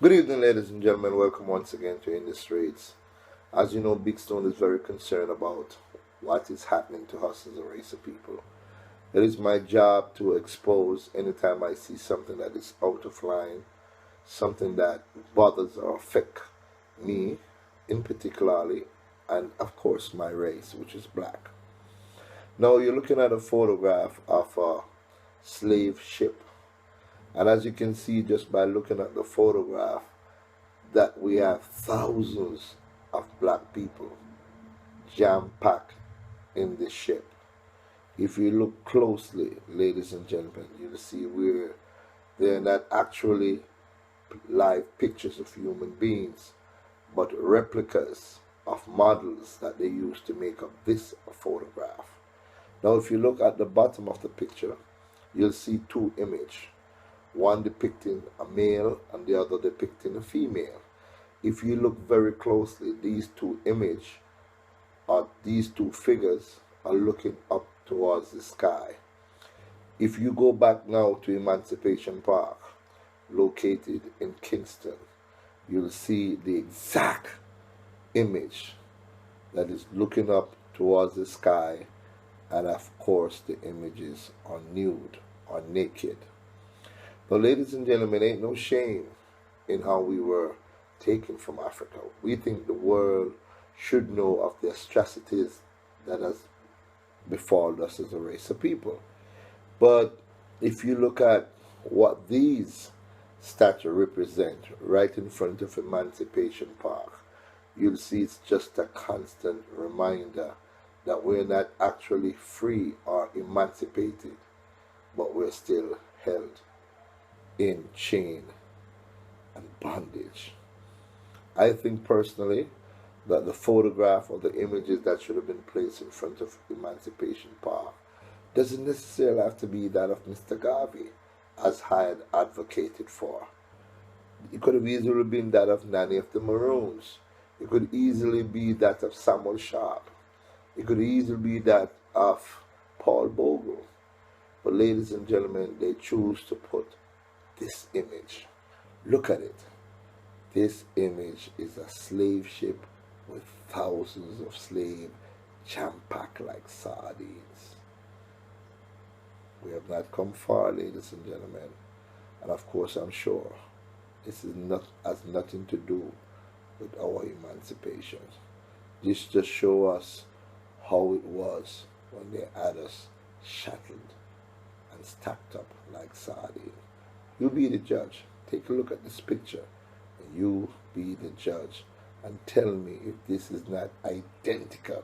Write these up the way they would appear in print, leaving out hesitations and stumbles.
Good evening, ladies and gentlemen. Welcome once again to In the Streets. As you know, Big Stone is very concerned about what is happening to us as a race of people. It is my job to expose anytime I see something that is out of line, something that bothers or affects me in particularly, and of course my race, which is black. Now you're looking at a photograph of a slave ship, and as you can see just by looking at the photograph, that we have thousands of black people jam packed in this ship. If you look closely, ladies and gentlemen, you'll see where they're not actually live pictures of human beings, but replicas of models that they used to make up this photograph. Now, if you look at the bottom of the picture, you'll see two images, one depicting a male and the other depicting a female. If you look very closely, these two images or these two figures are looking up towards the sky. If you go back now to Emancipation Park, located in Kingston, you'll see the exact image that is looking up towards the sky, and of course the images are nude or naked. Now, ladies and gentlemen, ain't no shame in how we were taken from Africa. We think the world should know of the atrocities that has befallen us as a race of people. But if you look at what these statues represent right in front of Emancipation Park, you'll see it's just a constant reminder that we're not actually free or emancipated, but we're still held in chain and bondage. I think personally that the photograph or the images that should have been placed in front of Emancipation Park doesn't necessarily have to be that of Mr. Garvey, as I had advocated for. It could have easily been that of Nanny of the Maroons. It could easily be that of Samuel Sharp. It could easily be that of Paul Bogle. But ladies and gentlemen, they choose to put this image. Look at it. This image is a slave ship with thousands of slaves jam-packed like sardines. We have not come far, ladies and gentlemen. And of course, I'm sure this is not has nothing to do with our emancipation. This just shows us how it was when they had us shackled and stacked up like sardines. You be the judge. Take a look at this picture. And you be the judge and tell me if this is not identical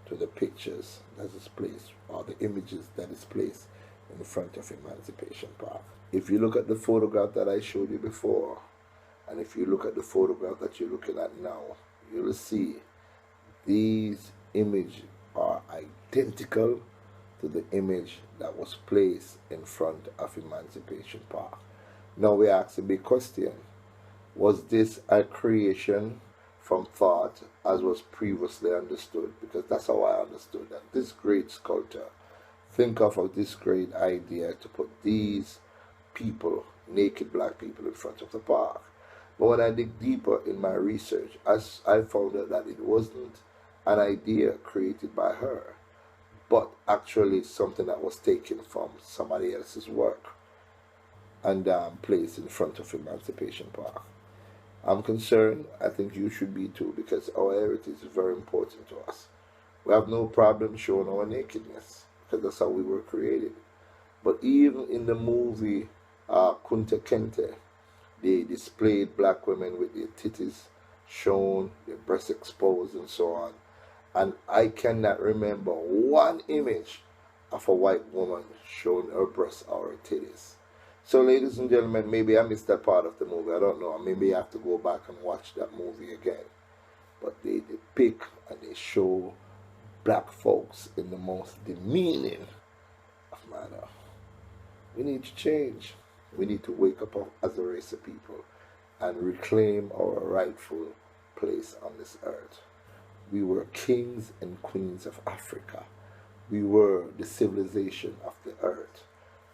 to the pictures that is placed or the images that is placed in front of Emancipation Park. If you look at the photograph that I showed you before, and if you look at the photograph that you're looking at now, you'll see these images are identical to the image that was placed in front of Emancipation Park. Now we ask a big question. Was this a creation from thought as was previously understood? Because that's how I understood that. This great sculptor think of this great idea to put these people, naked black people, in front of the park. But when I dig deeper in my research, I found out that it wasn't an idea created by her, but actually something that was taken from somebody else's work and placed in front of Emancipation Park. I'm concerned, I think you should be too, because our heritage is very important to us. We have no problem showing our nakedness, because that's how we were created. But even in the movie Kunta Kinte, they displayed black women with their titties shown, their breasts exposed, and so on. And I cannot remember one image of a white woman showing her breasts or her titties. So, ladies and gentlemen, maybe I missed that part of the movie. I don't know. Maybe I have to go back and watch that movie again. But they depict and they show black folks in the most demeaning of manner. We need to change. We need to wake up as a race of people and reclaim our rightful place on this earth. We were kings and queens of Africa. We were the civilization of the earth.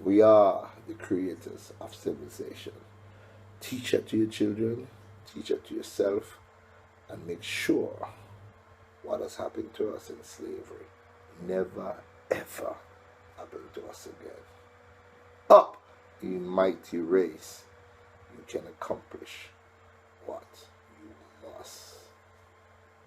We are the creators of civilization. Teach it to your children, teach it to yourself, and make sure what has happened to us in slavery never ever happen to us again. Up, you mighty race, you can accomplish what?